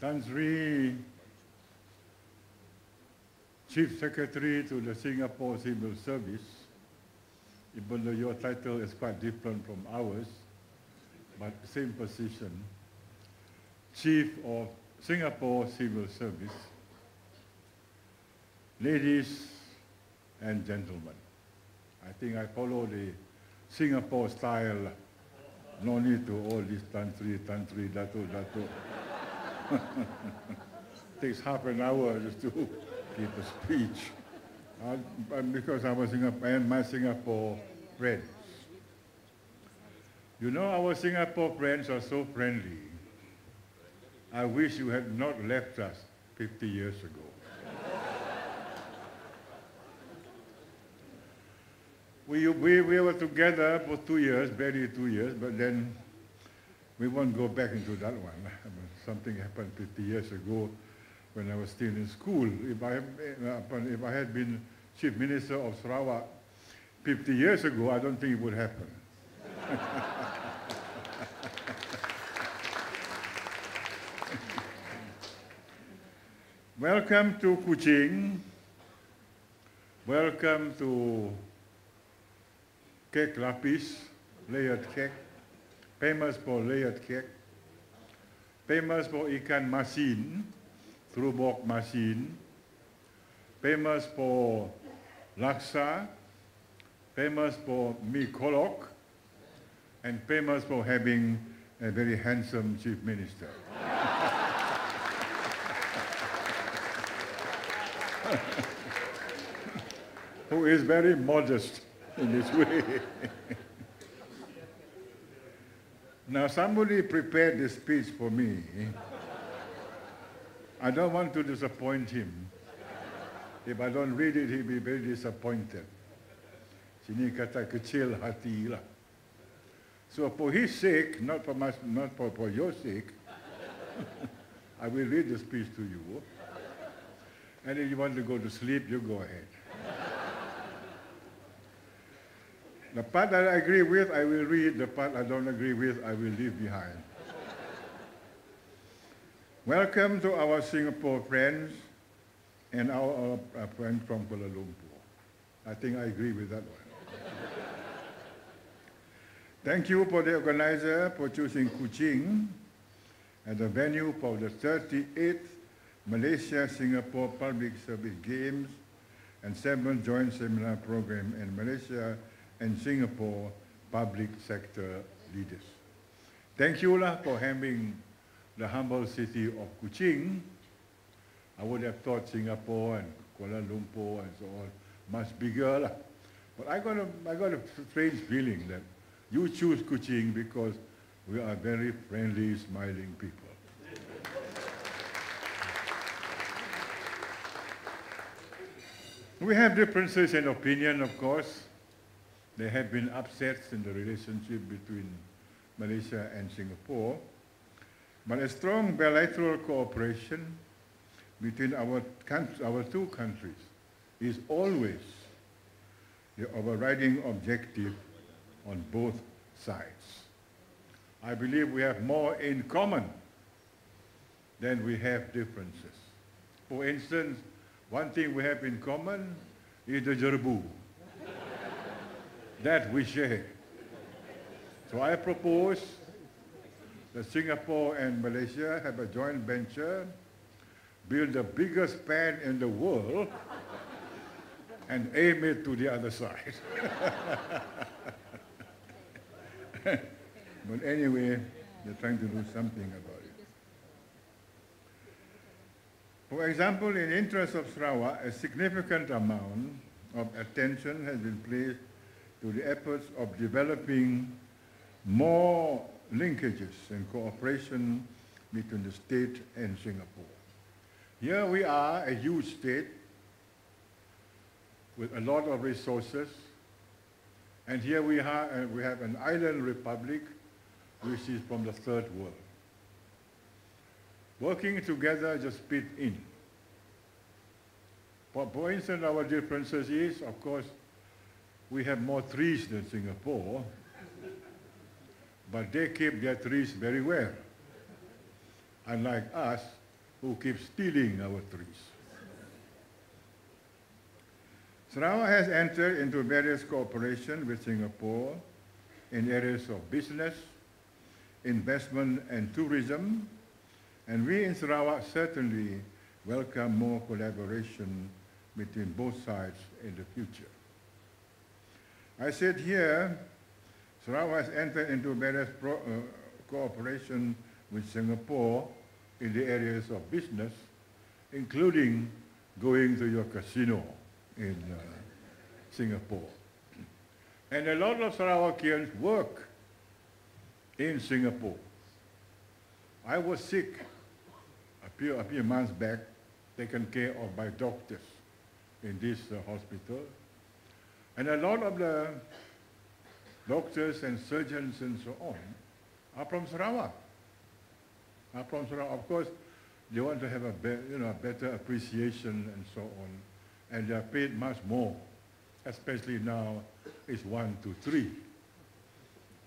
Tan Sri, Chief Secretary to the Singapore Civil Service, even though your title is quite different from ours, but same position, Chief of Singapore Civil Service, ladies and gentlemen. I think I follow the Singapore style. No need to all this Tan Sri, Dato. Takes half an hour just to give a speech. Because I was my Singapore friends. You know, our Singapore friends are so friendly. I wish you had not left us 50 years ago. We were together for 2 years, barely 2 years, but then we won't go back into that one. Something happened 50 years ago when I was still in school. If I had been Chief Minister of Sarawak 50 years ago, I don't think it would happen. Welcome to Kuching. Welcome to cake lapis, layered cake, famous for layered cake, famous for ikan masin, trubok masin, famous for laksa, famous for mi kolok, and famous for having a very handsome chief minister. Who is very modest in this way. Now, somebody prepared this speech for me. I don't want to disappoint him. If I don't read it, he'll be very disappointed. Sini kata kecil hati lah. So for his sake, not for your sake, I will read the speech to you. And if you want to go to sleep, you go ahead. The part that I agree with, I will read. The part I don't agree with, I will leave behind. Welcome to our Singapore friends and our friends from Kuala Lumpur. I think I agree with that one. Thank you for the organizer for choosing Kuching as the venue for the 38th Malaysia-Singapore Public Service Games and 7th Joint Seminar Program in Malaysia and Singapore public sector leaders. Thank you for having the humble city of Kuching. I would have thought Singapore and Kuala Lumpur and so on much bigger. But I got a strange feeling that you choose Kuching because we are very friendly, smiling people. We have differences in opinion, of course. There have been upsets in the relationship between Malaysia and Singapore, but a strong bilateral cooperation between our two countries is always the overriding objective on both sides. I believe we have more in common than we have differences. For instance, one thing we have in common is the jerbu. That we share. So I propose that Singapore and Malaysia have a joint venture, build the biggest pan in the world, and aim it to the other side. But anyway, they're trying to do something about it. For example, in the interest of Sarawak, a significant amount of attention has been placed to the efforts of developing more linkages and cooperation between the state and Singapore. Here we are, a huge state with a lot of resources, and here we have an island republic which is from the third world. Working together just fit in. For instance, our differences is, of course, we have more trees than Singapore, but they keep their trees very well. Unlike us, who keep stealing our trees. Sarawak has entered into various cooperation with Singapore in areas of business, investment and tourism, and we in Sarawak certainly welcome more collaboration between both sides in the future. I said here, Sarawak has entered into various cooperation with Singapore in the areas of business, including going to your casino in Singapore. And a lot of Sarawakians work in Singapore. I was sick a few months back, taken care of by doctors in this hospital. And a lot of the doctors and surgeons and so on are from Sarawak. Of course, they want to have a better appreciation and so on, and they are paid much more, especially now it's 1 to 3.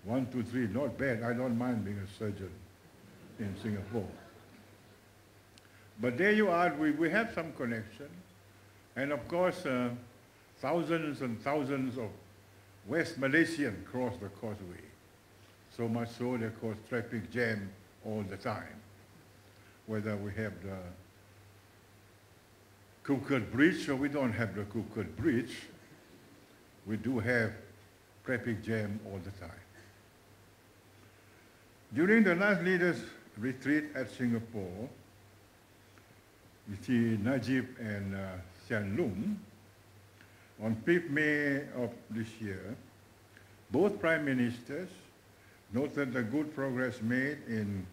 1 to 3, not bad. I don't mind being a surgeon in Singapore. But there you are, we have some connection. And of course, thousands and thousands of West Malaysians cross the causeway. So much so they cause traffic jam all the time. Whether we have the Crooked Bridge or we don't have the Crooked Bridge, we do have traffic jam all the time. During the last leaders' retreat at Singapore, you see Najib and Sian Lung, on 5th May of this year, both prime ministers noted the good progress made in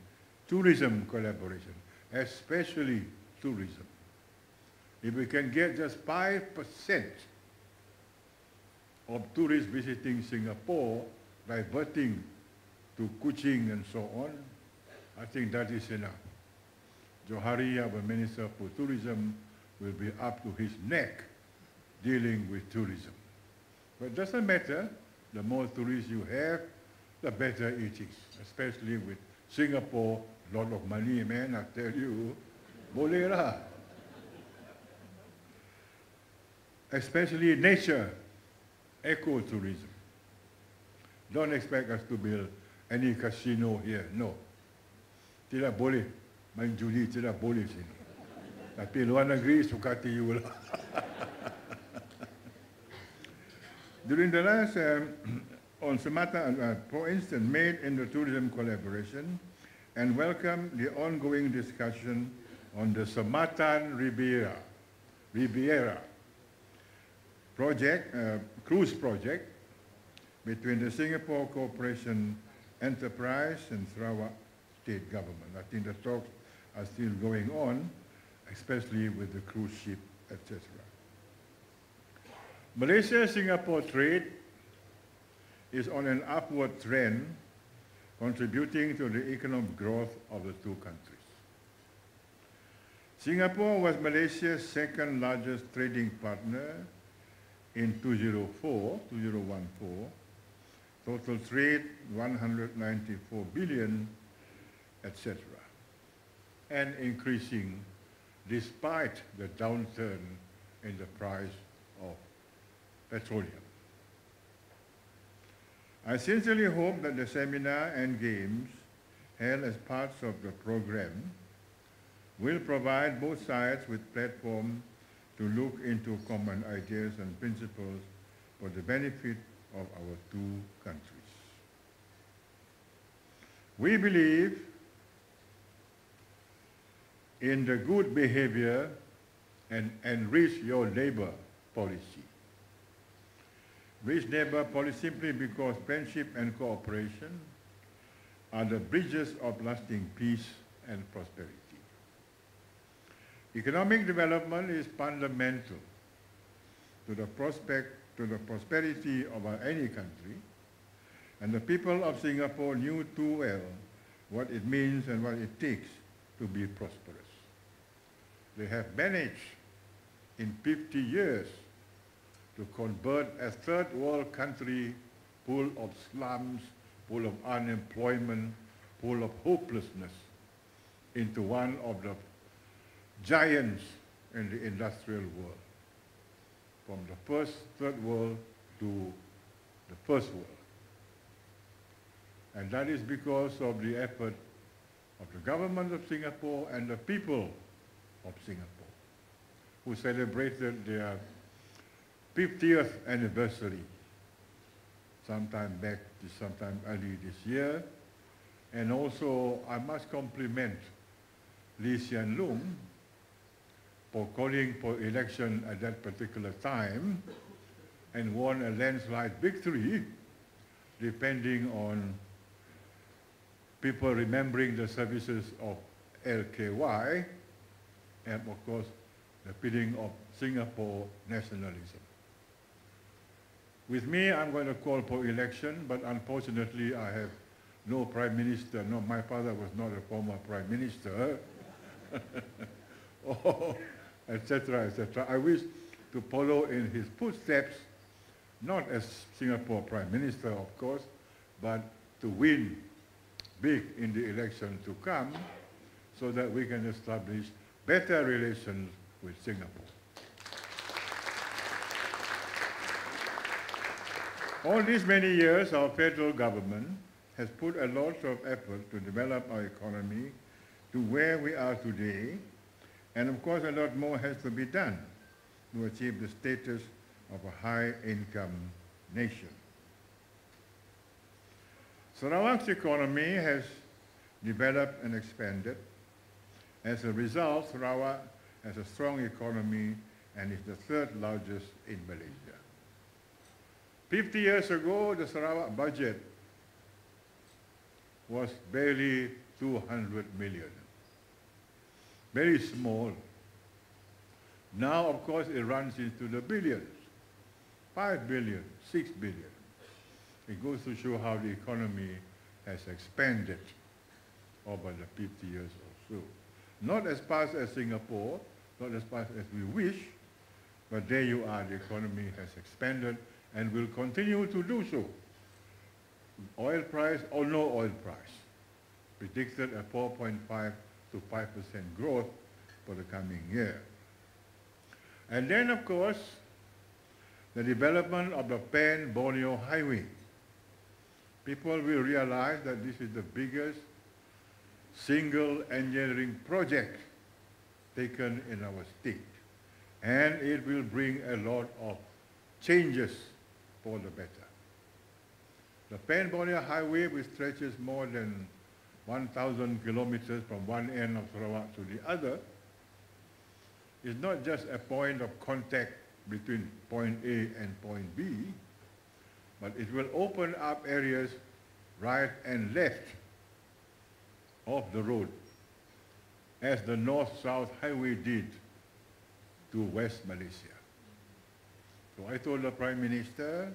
tourism collaboration, especially tourism. If we can get just 5% of tourists visiting Singapore diverting to Kuching and so on, I think that is enough. Johari, our Minister for Tourism, will be up to his neck dealing with tourism. But it doesn't matter, the more tourists you have, the better it is, especially with Singapore, a lot of money, man, I tell you, boleh lah. Especially nature, ecotourism. Don't expect us to build any casino here, no. Tidak boleh, main judi tidak boleh sini. Tapi luar negeri suka hati you lah. During the last, on Sumatra, for instance, made in the tourism collaboration and welcome the ongoing discussion on the Sumatran Riviera project, cruise project between the Singapore Corporation Enterprise and Sarawak State Government. I think the talks are still going on, especially with the cruise ship, etc. Malaysia-Singapore trade is on an upward trend, contributing to the economic growth of the two countries. Singapore was Malaysia's second largest trading partner in 2014, total trade 194 billion, etc., and increasing despite the downturn in the price of petroleum. I sincerely hope that the seminar and games held as parts of the program will provide both sides with platform to look into common ideas and principles for the benefit of our two countries. We believe in the good behavior and enrich your neighbor policy. Rich neighbor policy simply because friendship and cooperation are the bridges of lasting peace and prosperity. Economic development is fundamental to the prosperity of any country, and the people of Singapore knew too well what it means and what it takes to be prosperous. They have managed in 50 years to convert a third world country full of slums, full of unemployment, full of hopelessness into one of the giants in the industrial world, from the first third world to the first world. And that is because of the effort of the government of Singapore and the people of Singapore, who celebrated their 50th anniversary sometime early this year. And also, I must compliment Lee Hsien Loong for calling for election at that particular time and won a landslide victory, depending on people remembering the services of LKY and, of course, the feeling of Singapore nationalism. With me, I'm going to call for election, but unfortunately, I have no prime minister. No, my father was not a former prime minister, etc., etc. I wish to follow in his footsteps, not as Singapore prime minister, of course, but to win big in the election to come so that we can establish better relations with Singapore. All these many years, our federal government has put a lot of effort to develop our economy to where we are today, and of course a lot more has to be done to achieve the status of a high-income nation. Sarawak's economy has developed and expanded. As a result, Sarawak has a strong economy and is the third largest in Malaysia. 50 years ago, the Sarawak budget was barely 200 million. Very small. Now, of course, it runs into the billions. 5 billion, 6 billion. It goes to show how the economy has expanded over the 50 years or so. Not as fast as Singapore, not as fast as we wish, but there you are, the economy has expanded and will continue to do so. Oil price or no oil price, predicted at 4.5 to 5% growth for the coming year. And then, of course, the development of the Pan-Borneo Highway. People will realize that this is the biggest single engineering project taken in our state. And it will bring a lot of changes for the better. The Pan-Borneo Highway, which stretches more than 1,000 kilometers from one end of Sarawak to the other, is not just a point of contact between point A and point B, but it will open up areas right and left of the road, as the North-South Highway did to West Malaysia. So I told the Prime Minister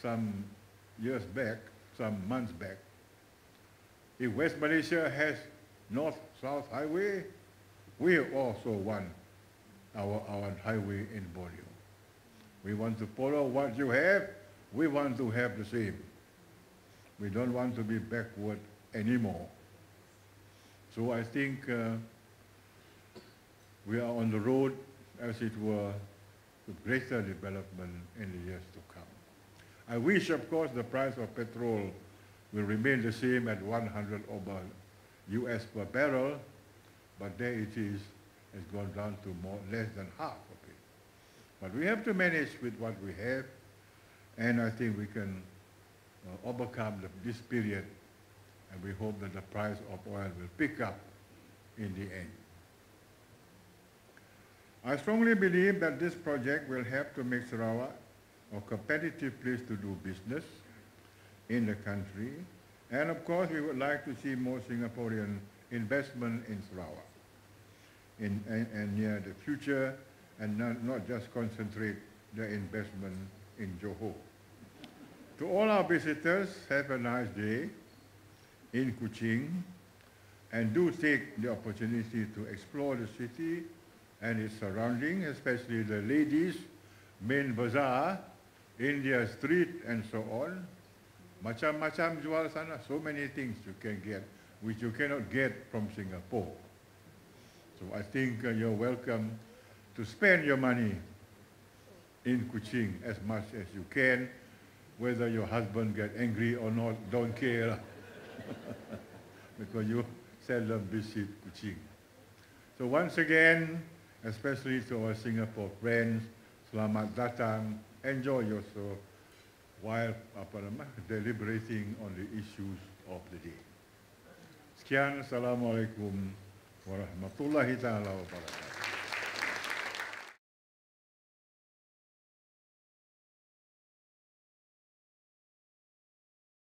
some years back, some months back, if West Malaysia has North-South Highway, we also want our highway in Borneo. We want to follow what you have, we want to have the same. We don't want to be backward anymore. So I think we are on the road, as it were, to greater development in the years to come. I wish, of course, the price of petrol will remain the same at 100 over US per barrel, but there it is, has gone down to less than half of it. But we have to manage with what we have, and I think we can overcome this period, and we hope that the price of oil will pick up in the end. I strongly believe that this project will help to make Sarawak a competitive place to do business in the country, and of course we would like to see more Singaporean investment in Sarawak and near the future, and not just concentrate their investment in Johor. To all our visitors, have a nice day in Kuching, and do take the opportunity to explore the city and its surrounding, especially the ladies' main bazaar, India Street, and so on. Macam-macam jual sana, so many things you can get, which you cannot get from Singapore. So I think you're welcome to spend your money in Kuching as much as you can. Whether your husband get angry or not, don't care. Because you seldom visit Kuching. So once again, especially to our Singapore friends, selamat datang, enjoy yourself while deliberating on the issues of the day. Sekian, Assalamualaikum warahmatullahi taala wabarakatuh.